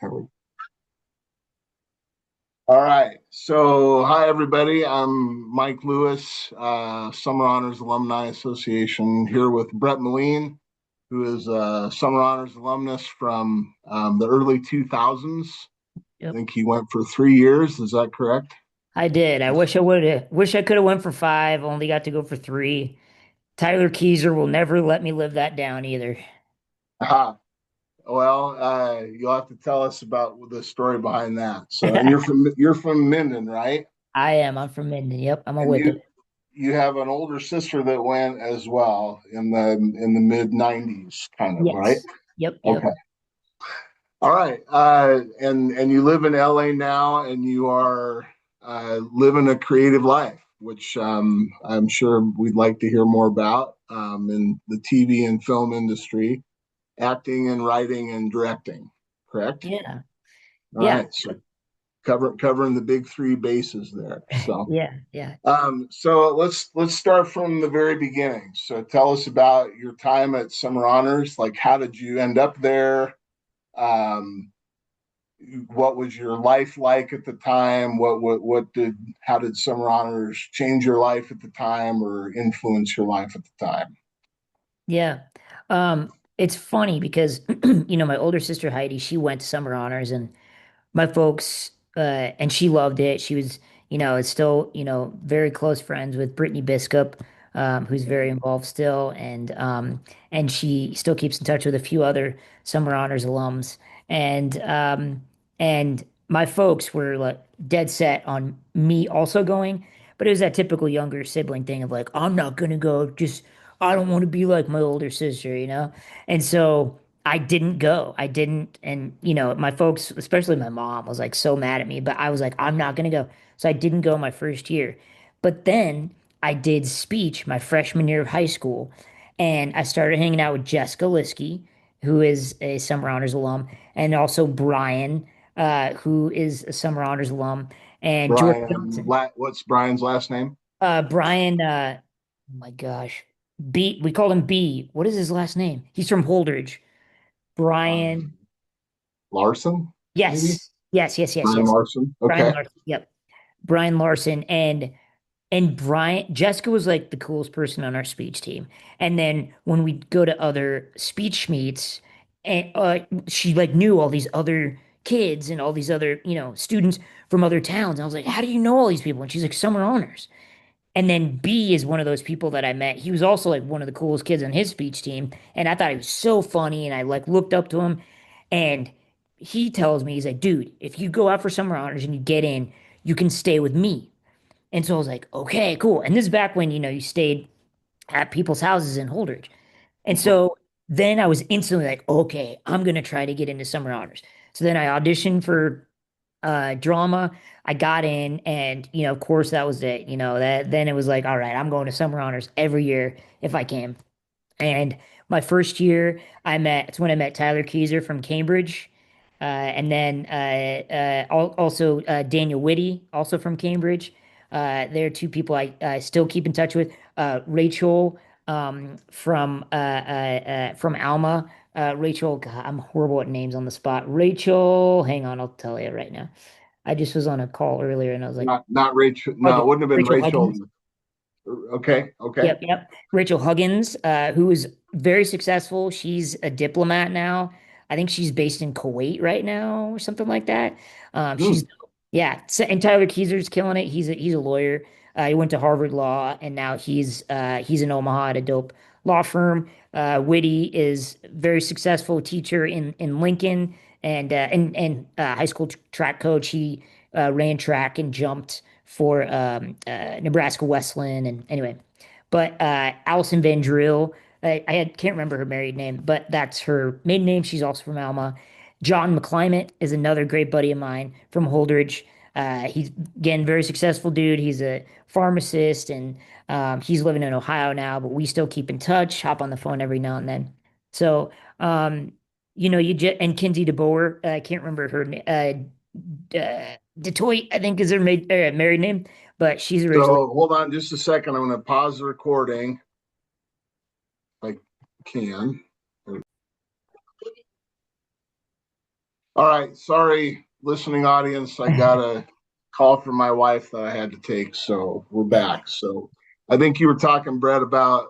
All right. So, hi, everybody. I'm Mike Lewis, Summer Honors Alumni Association, here with Brett Maline, who is a Summer Honors alumnus from the early 2000s. I Yep. think he went for 3 years. Is that correct? I did. I wish I would have. Wish I could have went for five. Only got to go for three. Tyler Keyser will never let me live that down either. Aha. Well, you'll have to tell us about the story behind that. So, and you're from Minden, right? I am. I'm from Minden. Yep. I'm a And Wicked. you have an older sister that went as well in the mid '90s, kind of, right? Yes. Yep. Okay. Yep. All right. And you live in LA now, and you are living a creative life, which I'm sure we'd like to hear more about in the TV and film industry, acting and writing and directing. Correct. Yeah. All Yeah. right. So covering the big three bases there. So. Yeah. Yeah. So let's start from the very beginning. So tell us about your time at Summer Honors. Like, how did you end up there? Um, what was your life like at the time? How did Summer Honors change your life at the time or influence your life at the time? Yeah. It's funny because my older sister Heidi, she went to summer honors and my folks and she loved it. She was, it's still, very close friends with Brittany Biscup, who's very involved still, and she still keeps in touch with a few other Summer Honors alums. And my folks were like dead set on me also going, but it was that typical younger sibling thing of like, I'm not gonna go, just I don't want to be like my older sister, you know? And so I didn't go. I didn't. And, my folks, especially my mom, was like so mad at me, but I was like, I'm not going to go. So I didn't go my first year. But then I did speech my freshman year of high school. And I started hanging out with Jessica Liskey, who is a Summer Honors alum, and also Brian, who is a Summer Honors alum, and George Johnson. What's Brian's last name? Brian, oh my gosh, B, we called him B. What is his last name? He's from Holdridge. Um, Brian. Larson, maybe Yes. Yes, yes, yes, Brian yes. Larson. Brian Okay. Larson. Yep. Brian Larson and Brian Jessica was like the coolest person on our speech team. And then when we go to other speech meets and she like knew all these other kids and all these other, students from other towns. And I was like, "How do you know all these people?" And she's like, "Summer honors." And then B is one of those people that I met. He was also like one of the coolest kids on his speech team. And I thought he was so funny. And I like looked up to him. And he tells me, he's like, dude, if you go out for summer honors and you get in, you can stay with me. And so I was like, okay, cool. And this is back when, you stayed at people's houses in Holdridge. And so then I was instantly like, okay, I'm going to try to get into summer honors. So then I auditioned for drama. I got in and of course that was it. That then it was like, all right, I'm going to summer honors every year if I can. And my first year it's when I met Tyler Keyser from Cambridge. And then also Daniel Whitty, also from Cambridge. They're two people I still keep in touch with. Rachel from Alma. Rachel, God, I'm horrible at names on the spot. Rachel, hang on, I'll tell you right now. I just was on a call earlier and I was like, Not Rachel. No, it Huggins, wouldn't have been Rachel Rachel. Huggins. Okay. Okay. Yep, yep. Rachel Huggins, who is very successful. She's a diplomat now. I think she's based in Kuwait right now or something like that. Hmm. Yeah. And Tyler Keyser's killing it. He's a lawyer. He went to Harvard Law, and now he's in Omaha at a dope law firm. Whitty is very successful teacher in Lincoln and high school track coach. He ran track and jumped for Nebraska Westland. And anyway, but Allison Van Drill, can't remember her married name, but that's her maiden name. She's also from Alma. John McClimate is another great buddy of mine from Holdridge. He's again very successful dude. He's a pharmacist and he's living in Ohio now, but we still keep in touch, hop on the phone every now and then. So, you just and Kinsey DeBoer, I can't remember her Detroit, I think is her married name, but she's originally. So hold on just a second. I'm going to pause the recording if I can. All right. Sorry, listening audience. I got a call from my wife that I had to take. So we're back. So I think you were talking, Brett, about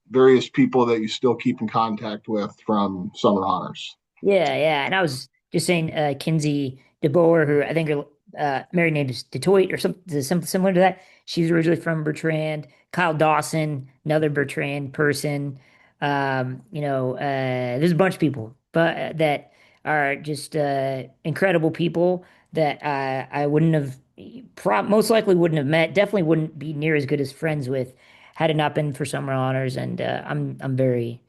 various people that you still keep in contact with from summer honors. Yeah, yeah. And I was just saying, Kinsey DeBoer, who I think her married name is Detroit or something similar to that. She's originally from Bertrand. Kyle Dawson, another Bertrand person. There's a bunch of people, but that are just incredible people that I wouldn't have, most likely wouldn't have met. Definitely wouldn't be near as good as friends with had it not been for summer honors. And I'm very,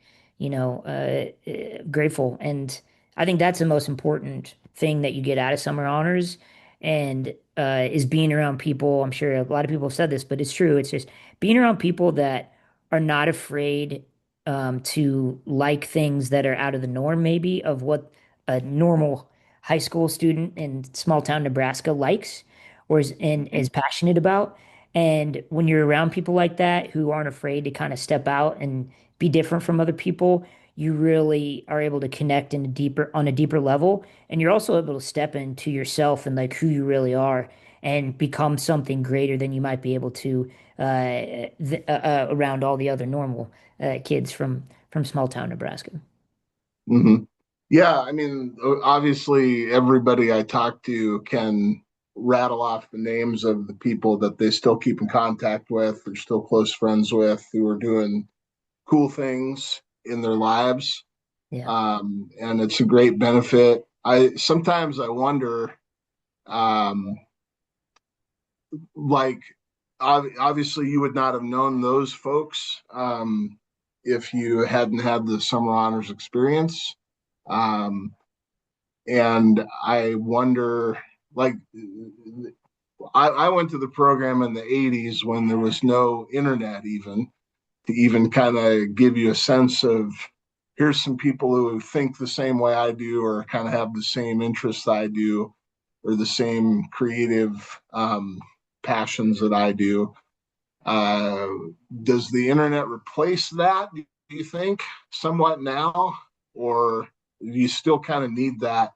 grateful. And I think that's the most important thing that you get out of summer honors and is being around people. I'm sure a lot of people have said this, but it's true. It's just being around people that are not afraid to like things that are out of the norm, maybe of what a normal high school student in small town Nebraska likes or is passionate about. And when you're around people like that who aren't afraid to kind of step out and be different from other people, you really are able to connect in a deeper level. And you're also able to step into yourself and like who you really are and become something greater than you might be able to around all the other normal kids from small town Nebraska. Mm-hmm. Yeah, I mean, obviously, everybody I talk to can rattle off the names of the people that they still keep in contact with, or still close friends with, who are doing cool things in their lives. Yeah. And it's a great benefit. I sometimes I wonder, um, like, obviously, you would not have known those folks if you hadn't had the summer honors experience. Um, and I wonder, like, I went to the program in the 80s when there was no internet, even to even kind of give you a sense of here's some people who think the same way I do, or kind of have the same interests I do, or the same creative passions that I do. Uh, does the internet replace that, do you think, somewhat now? Or do you still kind of need that,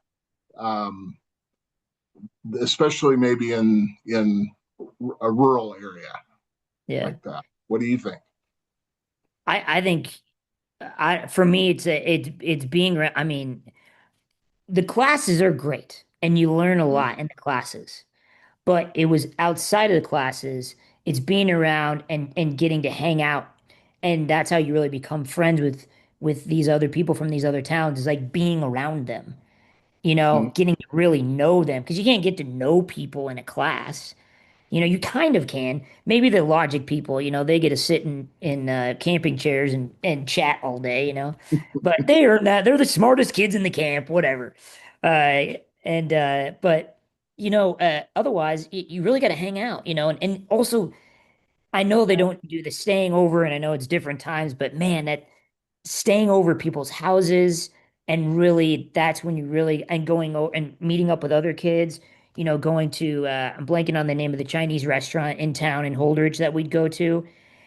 um, especially maybe in a rural area Yeah. like that? What do you think? I think for me it's being I mean the classes are great and you learn a lot in the classes. But it was outside of the classes. It's being around and getting to hang out, and that's how you really become friends with these other people from these other towns. Is like being around them, Mm-hmm. getting to really know them because you can't get to know people in a class. You kind of can. Maybe the logic people, they get to sit in camping chairs and chat all day, but they are not. They're the smartest kids in the camp, whatever. And but otherwise, you really got to hang out, and also I know they don't do the staying over, and I know it's different times, but man, that staying over people's houses and really that's when you really and going over and meeting up with other kids, going to I'm blanking on the name of the Chinese restaurant in town in Holdridge that we'd go to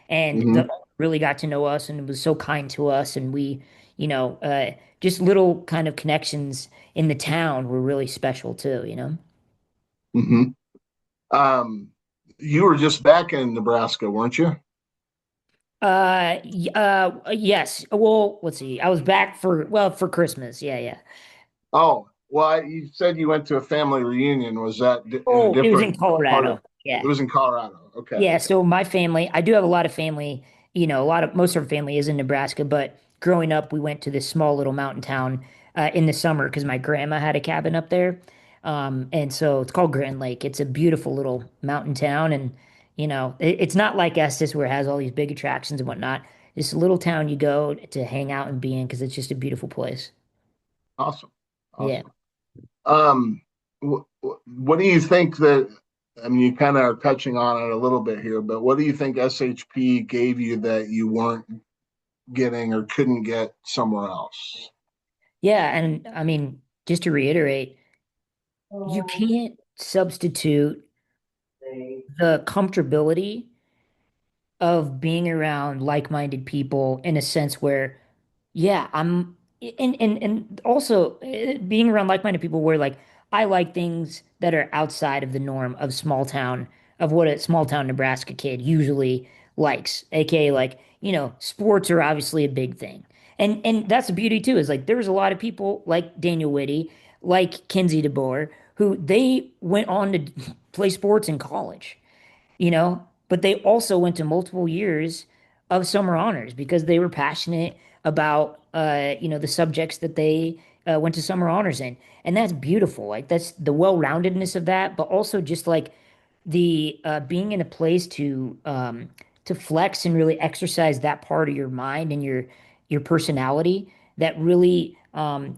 and the Mm-hmm. owner really got to know us and was so kind to us and we, just little kind of connections in the town were really special too. Mm-hmm. Um, you were just back in Nebraska, weren't you? Yes. Well, let's see. I was back for Christmas. Yeah, yeah. Oh, well, you said you went to a family reunion. Was that in a Oh, it was in different part of? Colorado. It Yeah. was in Colorado. Okay. Yeah, so my family, I do have a lot of family, most of our family is in Nebraska, but growing up, we went to this small little mountain town in the summer because my grandma had a cabin up there. And so it's called Grand Lake. It's a beautiful little mountain town. And, it's not like Estes where it has all these big attractions and whatnot. It's a little town you go to hang out and be in because it's just a beautiful place. Awesome. Yeah. Awesome. Um, what do you think that? I mean, you kind of are touching on it a little bit here, but what do you think SHP gave you that you weren't getting or couldn't get somewhere else? Yeah. And I mean, just to reiterate, you can't substitute the comfortability of being around like-minded people in a sense where, yeah, I'm. and also being around like-minded people where like I like things that are outside of the norm of small town of what a small town Nebraska kid usually likes, aka like sports are obviously a big thing, and that's the beauty too is like there's a lot of people like Daniel Whitty, like Kinsey DeBoer, who they went on to play sports in college, but they also went to multiple years of summer honors because they were passionate about, the subjects that they went to summer honors in. And that's beautiful. Like that's the well-roundedness of that, but also just like the being in a place to flex and really exercise that part of your mind and your personality that really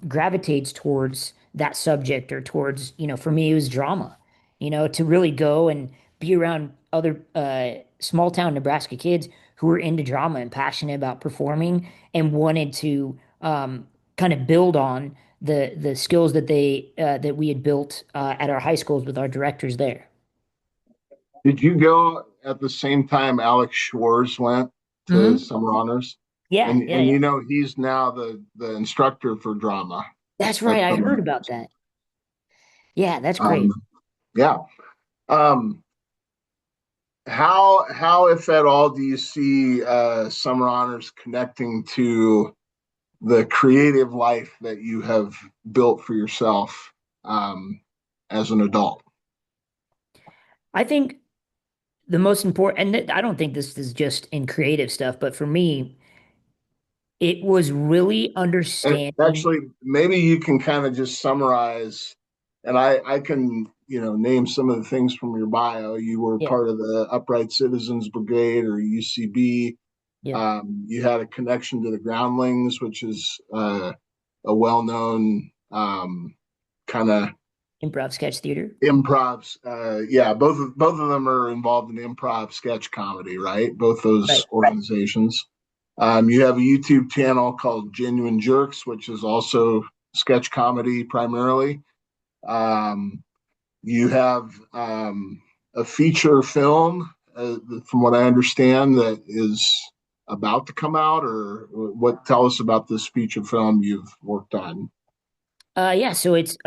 gravitates towards that subject or towards, for me, it was drama, to really go and be around other small town Nebraska kids who were into drama and passionate about performing and wanted to kind of build on the skills that we had built at our high schools with our directors there. Did you go at the same time Alex Schwartz went to Hmm. summer honors? Yeah, And yeah, yeah. he's now the instructor for drama That's at right. I summer heard about honors. that. Yeah, that's great. Um, yeah. Um, how if at all do you see summer honors connecting to the creative life that you have built for yourself as an adult? I think the most important, and I don't think this is just in creative stuff, but for me, it was really And understanding. actually, maybe you can kind of just summarize, and I can, name some of the things from your bio. You were Yeah, part of the Upright Citizens Brigade or UCB. yeah. You had a connection to the Groundlings, which is a well-known kind of Improv sketch theater. improvs. Yeah, both of them are involved in improv sketch comedy, right? Both Right. those organizations. You have a YouTube channel called Genuine Jerks, which is also sketch comedy primarily. Um, you have a feature film, from what I understand, that is about to come out, or what? Tell us about this feature film you've worked on. Yeah, so it's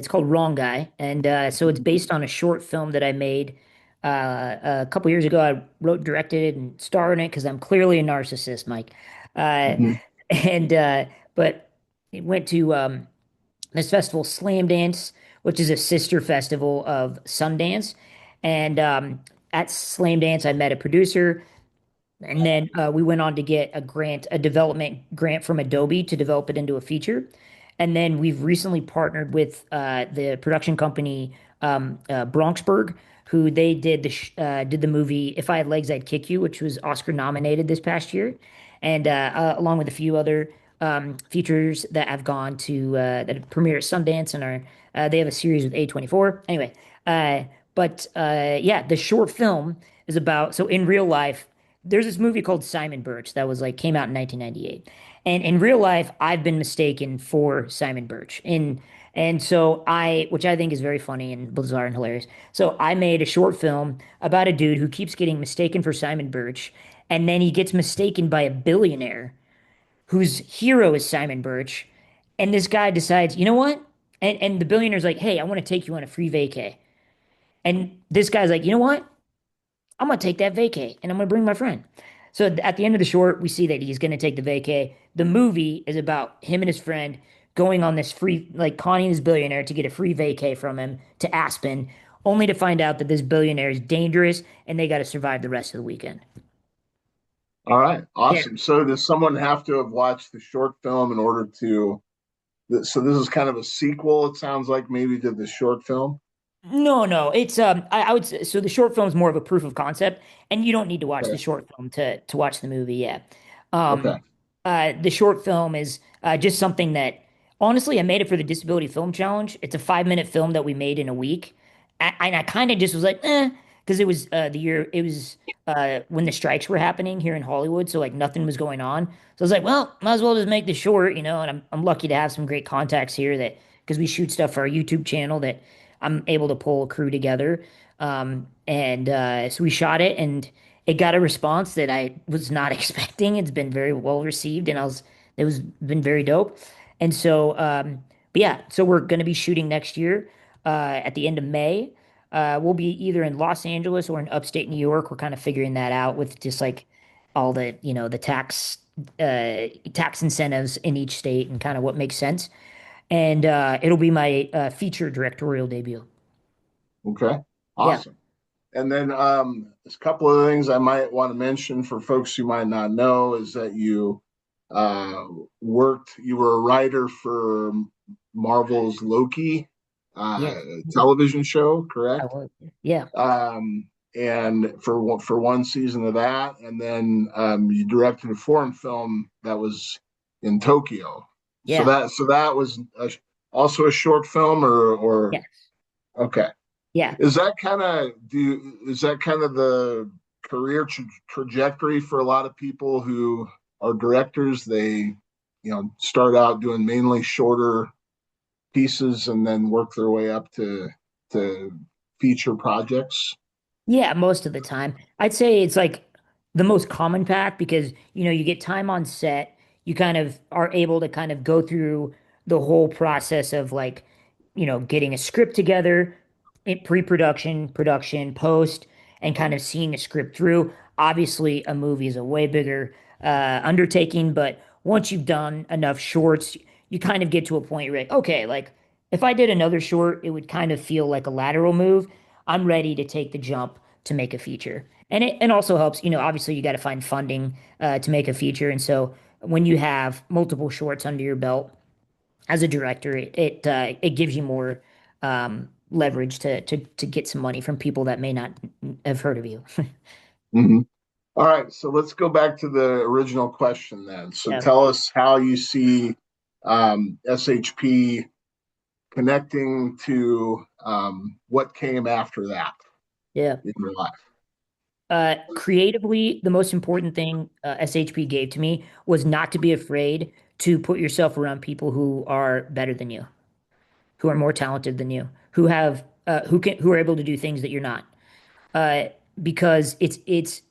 called Wrong Guy, and so it's based on a short film that I made a couple years ago. I wrote, directed, and starred in it because I'm clearly a narcissist, Mike. Uh, Mhm. and but it went to this festival, Slam Dance, which is a sister festival of Sundance, and at Slam Dance, I met a producer. And then we went on to get a grant, a development grant from Adobe to develop it into a feature. And then we've recently partnered with the production company Bronxburg, who they did the movie If I Had Legs, I'd Kick You, which was Oscar nominated this past year, and along with a few other features that have gone to that premiere at Sundance and are they have a series with A24. Anyway, uh, yeah, the short film is about so in real life there's this movie called Simon Birch that was like came out in 1998. And in real life, I've been mistaken for Simon Birch. And so which I think is very funny and bizarre and hilarious. So I made a short film about a dude who keeps getting mistaken for Simon Birch, and then he gets mistaken by a billionaire whose hero is Simon Birch. And this guy decides, you know what? And the billionaire's like, hey, I want to take you on a free vacay. And this guy's like, you know what? I'm gonna take that vacay and I'm gonna bring my friend. So at the end of the short, we see that he's gonna take the vacay. The movie is about him and his friend going on this free, like conning this billionaire to get a free vacay from him to Aspen, only to find out that this billionaire is dangerous and they got to survive the rest of the weekend. All right, Yeah. awesome. So does someone have to have watched the short film in order to? So this is kind of a sequel. It sounds like maybe to the short film. No, no, it's I would say so the short film is more of a proof of concept, and you don't need to watch the Okay. short film to watch the movie. Yeah. Um, Okay. the short film is just something that honestly I made it for the Disability Film Challenge. It's a 5 minute film that we made in a week, and I kind of just was like, because it was the year it was when the strikes were happening here in Hollywood, so like nothing was going on. So I was like, well, might as well just make this short, and I'm lucky to have some great contacts here that because we shoot stuff for our YouTube channel that I'm able to pull a crew together. And so we shot it and it got a response that I was not expecting. It's been very well received. And I was It was been very dope. And so, but yeah, so we're going to be shooting next year at the end of May. We'll be either in Los Angeles or in upstate New York. We're kind of figuring that out with just like all the, the tax incentives in each state and kind of what makes sense. And it'll be my feature directorial debut. Okay, Yeah. awesome. And then there's a couple of things I might want to mention for folks who might not know is that uh, you were a writer for Marvel's Loki uh, Yeah. television show, I correct? was. Yeah. And for one season of that, and then you directed a foreign film that was in Tokyo. So Yeah. that was also a short film, or Yes. okay. Yeah. Is that kind of the career trajectory for a lot of people who are directors? They, start out doing mainly shorter pieces and then work their way up to feature projects. Yeah, most of the time. I'd say it's like the most common path because, you get time on set. You kind of are able to kind of go through the whole process of like, getting a script together, in pre-production, production, post, and kind of seeing a script through. Obviously, a movie is a way bigger undertaking, but once you've done enough shorts, you kind of get to a point where you're like, okay, like if I did another short, it would kind of feel like a lateral move. I'm ready to take the jump to make a feature. And it also helps, obviously you got to find funding to make a feature. And so when you have multiple shorts under your belt as a director, it gives you more leverage to get some money from people that may not have heard of you. Mm-hmm. All right, so let's go back to the original question then. So Yeah. tell us how you see SHP connecting to what came after that Yeah. in your life. Creatively, the most important thing SHP gave to me was not to be afraid to put yourself around people who are better than you, who are more talented than you, who are able to do things that you're not. Uh, because it's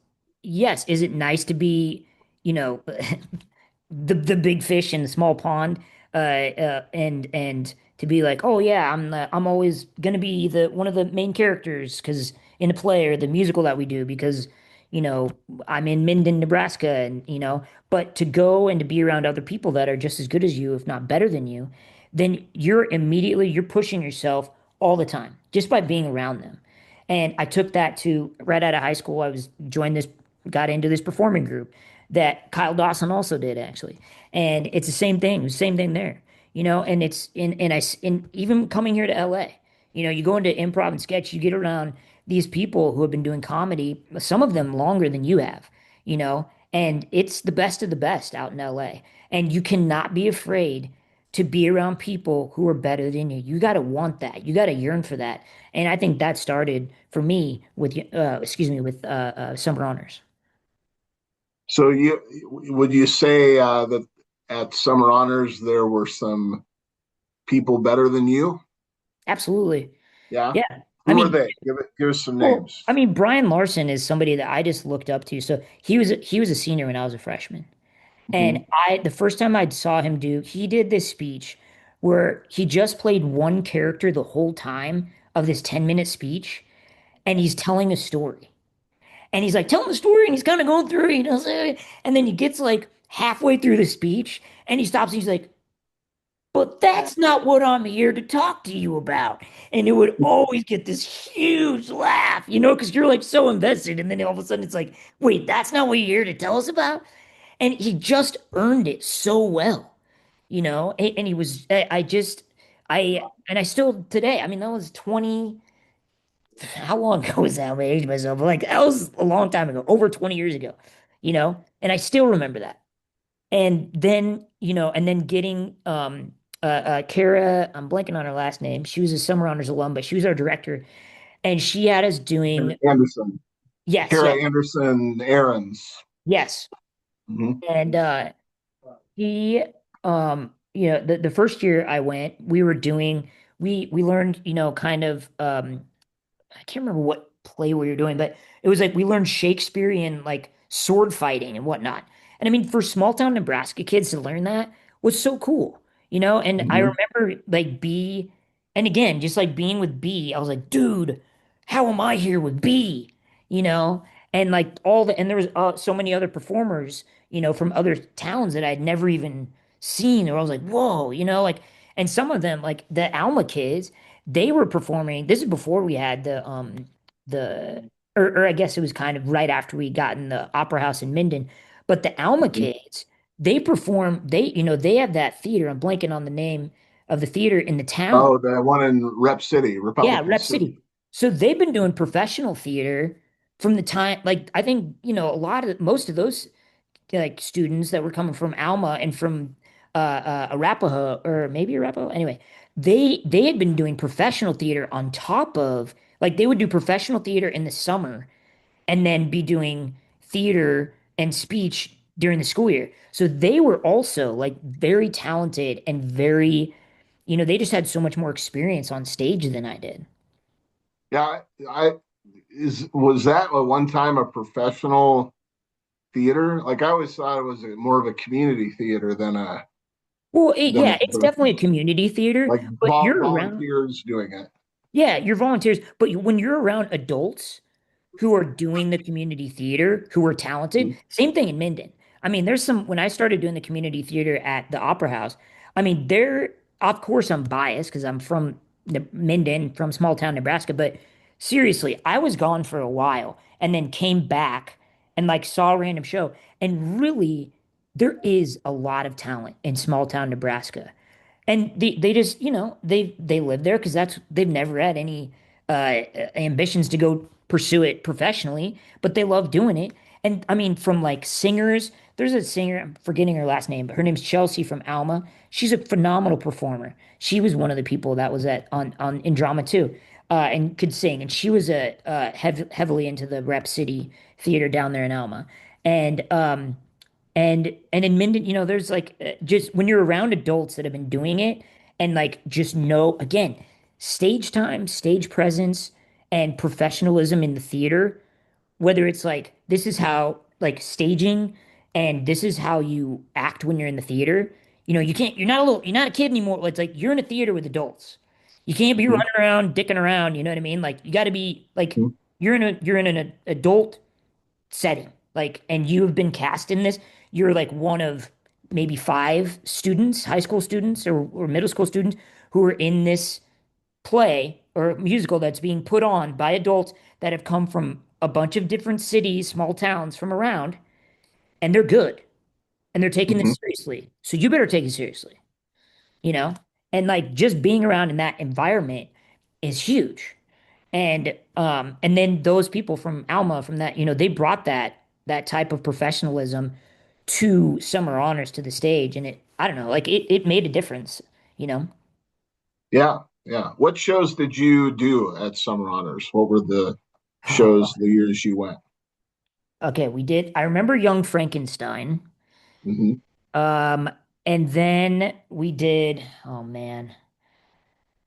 yes, is it nice to be, you know, the big fish in the small pond, and to be like, oh yeah, I'm always gonna be the one of the main characters because in a play or the musical that we do because you know I'm in Minden, Nebraska, and but to go and to be around other people that are just as good as you, if not better than you, then you're pushing yourself all the time just by being around them. And I took that to right out of high school. Got into this performing group that Kyle Dawson also did actually. And it's the same thing, there, and it's in even coming here to LA, you go into improv and sketch, you get around these people who have been doing comedy, some of them longer than you have, and it's the best of the best out in LA. And you cannot be afraid to be around people who are better than you. You got to want that. You got to yearn for that. And I think that started for me with, with Summer Honors. So would you say that at Summer Honors there were some people better than you? Absolutely. Yeah. Yeah. I Who are mean, they? Give us some well, names. I mean, Brian Larson is somebody that I just looked up to. So he was a senior when I was a freshman. And Hmm. the first time I saw him he did this speech where he just played one character the whole time of this 10-minute speech, and he's telling a story. And he's like telling the story, and he's kind of going through it, and then he gets like halfway through the speech, and he stops, and he's like, but that's not what I'm here to talk to you about. And it would always get this huge laugh, because you're like so invested. And then all of a sudden it's like, wait, that's not what you're here to tell us about? And he just earned it so well, and he was, and I still today, I mean, that was 20, how long ago was that? I aged myself. Like, that was a long time ago, over 20 years ago, and I still remember that. And then, and then getting Kara, I'm blanking on her last name. She was a Summer Honors alum, but she was our director. And she had us doing, Anderson, yes, Kara yes, Anderson, Aarons. yes. Hmm. And he, the first year I went, we learned, kind of, I can't remember what play we were doing, but it was like we learned Shakespearean like sword fighting and whatnot. And I mean, for small town Nebraska kids to learn that was so cool, you know? And I Mhm. remember like B, and again, just like being with B, I was like, dude, how am I here with B? You know? And like and there was so many other performers, you know, from other towns that I'd never even seen, or I was like, whoa, you know, like, and some of them, like the Alma kids, they were performing. This is before we had the or I guess it was kind of right after we got in the Opera House in Minden. But the Alma Mhm. kids, they perform, you know, they have that theater. I'm blanking on the name of the theater in the town. Oh, the one in Rep City, Yeah, Republican Rep City. City. So they've been doing professional theater from the time, like, I think, you know, most of those like students that were coming from Alma and from Arapahoe, or maybe Arapahoe. Anyway, they had been doing professional theater on top of, like, they would do professional theater in the summer and then be doing theater and speech during the school year. So they were also like very talented and very, you know, they just had so much more experience on stage than I did. Yeah, I is was that at one time a professional theater? Like I always thought it was more of a community theater Well, than a yeah, it's definitely a professional. community theater, Like but you're around, volunteers doing it. yeah, you're volunteers, but when you're around adults who are doing the community theater, who are talented. Mhm. Same thing in Minden. I mean, there's some, when I started doing the community theater at the Opera House, I mean, of course, I'm biased because I'm from Minden, from small town Nebraska, but seriously, I was gone for a while and then came back and like saw a random show. And really, there is a lot of talent in small town Nebraska. And they just, you know, they live there because they've never had any ambitions to go pursue it professionally, but they love doing it. And I mean, from like singers, there's a singer, I'm forgetting her last name, but her name's Chelsea from Alma. She's a phenomenal performer. She was one of the people that was at on in drama too, and could sing. And she was heavily into the Rep City theater down there in Alma. And and in Minden, you know, there's like just when you're around adults that have been doing it and like just know, again, stage time, stage presence, and professionalism in the theater, whether it's like this is how like staging and this is how you act when you're in the theater. You know, you're not a kid anymore. It's like you're in a theater with adults. You can't be Mhm. running around, dicking around, you know what I mean? Like you got to be like Mhm. you're in an adult setting. Like, and you have been cast in this. You're like one of maybe five students, high school students or middle school students who are in this play or musical that's being put on by adults that have come from a bunch of different cities, small towns from around, and they're good and they're taking Mhm. this seriously. So you better take it seriously, you know? And like just being around in that environment is huge. And then those people from Alma from that, you know, they brought that type of professionalism to summer honors to the stage and it I don't know, like it made a difference, you know. Yeah, yeah. What shows did you do at Summer Honors? What were the Oh, shows the years you went? okay, we did. I remember Young Frankenstein. Hmm. Um and then we did, oh man,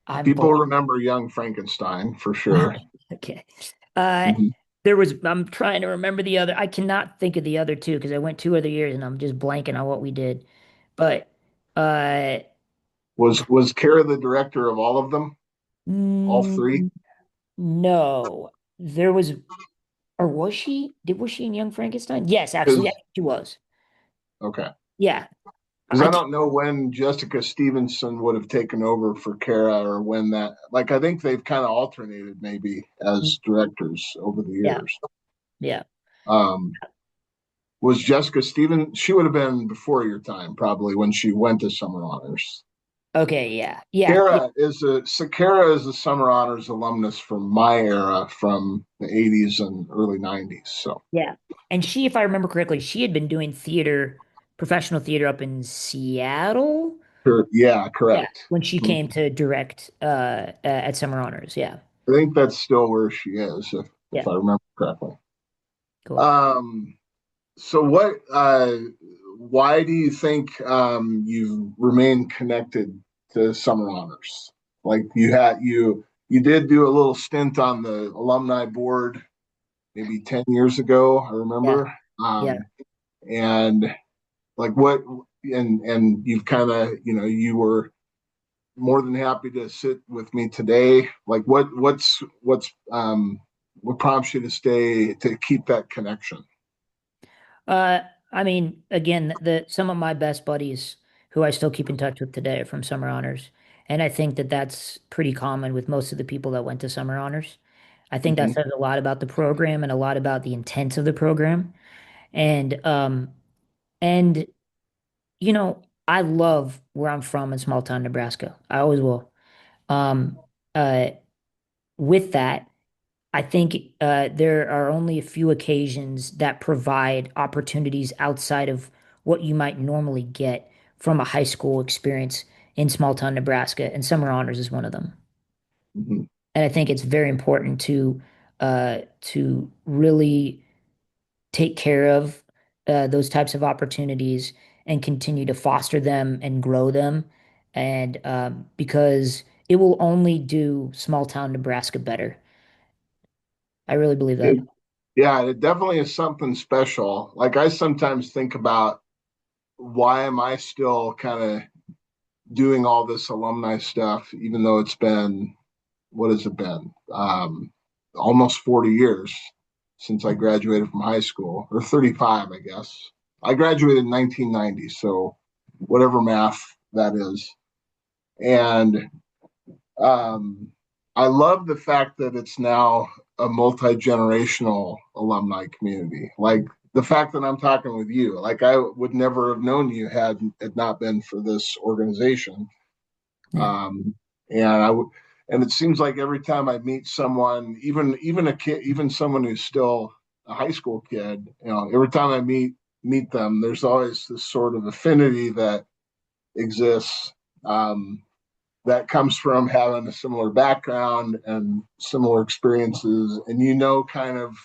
I'm People blank. remember Young Frankenstein for sure. Okay. Uh Hmm. I'm trying to remember the other. I cannot think of the other two because I went 2 other years and I'm just blanking on what we did. But uh Was Kara the director of all of them? All three? mm, no. There was or was she? Was she in Young Frankenstein? Yes, actually, I Because think she was. okay, Yeah. because I I can't, don't know when Jessica Stevenson would have taken over for Kara or when that. Like I think they've kind of alternated maybe as directors over the yeah, years. yeah. Um, was Jessica Stevens? She would have been before your time probably when she went to Summer Honors. Okay, yeah. Yeah, yeah, Kara is a Summer Honors alumnus from my era from the 80s and early 90s. So yeah. And she, if I remember correctly, she had been doing theater, professional theater up in Seattle. yeah, Yeah. correct. When she Mhm. came to direct at Summer Honors. Yeah. I think that's still where she is, if Yeah. I remember correctly. Cool. Um, so why do you think you've remained connected to Summer Honors? Like you did do a little stint on the alumni board maybe 10 years ago, I Yeah. remember. Yeah. And like what, and you've kind of, you were more than happy to sit with me today. Like what prompts you to stay, to keep that connection? Uh, I mean, again, the some of my best buddies who I still keep in touch with today are from Summer Honors, and I think that that's pretty common with most of the people that went to Summer Honors. I think that Mm-hmm. says a lot about the program and a lot about the intent of the program. And I love where I'm from in small town Nebraska. I always will. Um, uh, with that, I think there are only a few occasions that provide opportunities outside of what you might normally get from a high school experience in small town Nebraska, and Summer Honors is one of them. Mm-hmm. And I think it's very important to really take care of those types of opportunities and continue to foster them and grow them, and because it will only do small town Nebraska better. I really believe that. Yeah, it definitely is something special. Like I sometimes think about, why am I still kind of doing all this alumni stuff, even though it's been, what has it been? Almost 40 years since I graduated from high school, or 35, I guess. I graduated in 1990, so whatever math that is. And um, I love the fact that it's now a multi-generational alumni community. Like the fact that I'm talking with you, like I would never have known you had it not been for this organization. Yeah. Um, and I would, and it seems like every time I meet someone, even a kid, even someone who's still a high school kid, every time I meet them, there's always this sort of affinity that exists. That comes from having a similar background and similar experiences, and kind of,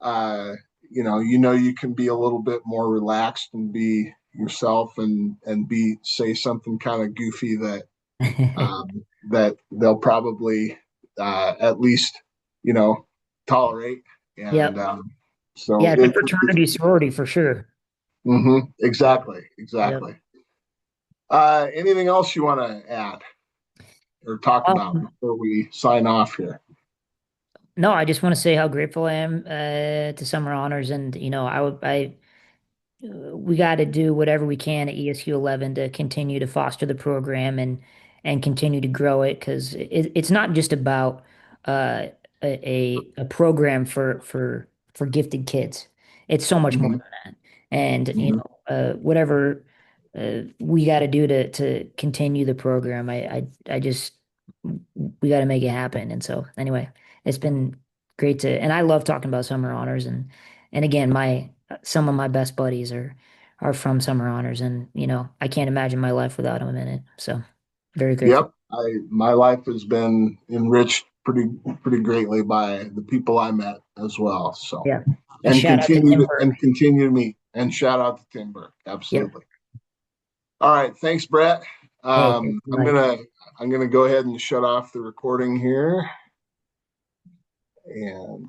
uh, you can be a little bit more relaxed and be yourself, and be say something kind of goofy that they'll probably, at least, you know tolerate. And Yep. so Yeah, it's a it's fraternity sorority for sure. Yep. exactly, Yep. exactly. Anything else you want to add or talk about Um, before we sign off here? no, I just want to say how grateful I am to Summer Honors, and we got to do whatever we can at ESU 11 to continue to foster the program and continue to grow it, because it's not just about uh, a program for gifted kids. It's so much more Mm-hmm. than that. And Mm-hmm. whatever we got to do to continue the program, I just we got to make it happen. And so anyway, it's been great to, and I love talking about Summer Honors, and again, my some of my best buddies are from Summer Honors, and I can't imagine my life without them in it. So very grateful. Yep. My life has been enriched pretty greatly by the people I met as well. So, Yeah. And and shout out to Timber. continue to meet, and shout out to Timber. Yep. Absolutely. All right. Thanks, Brett. Hey, thanks so much. I'm gonna go ahead and shut off the recording here. And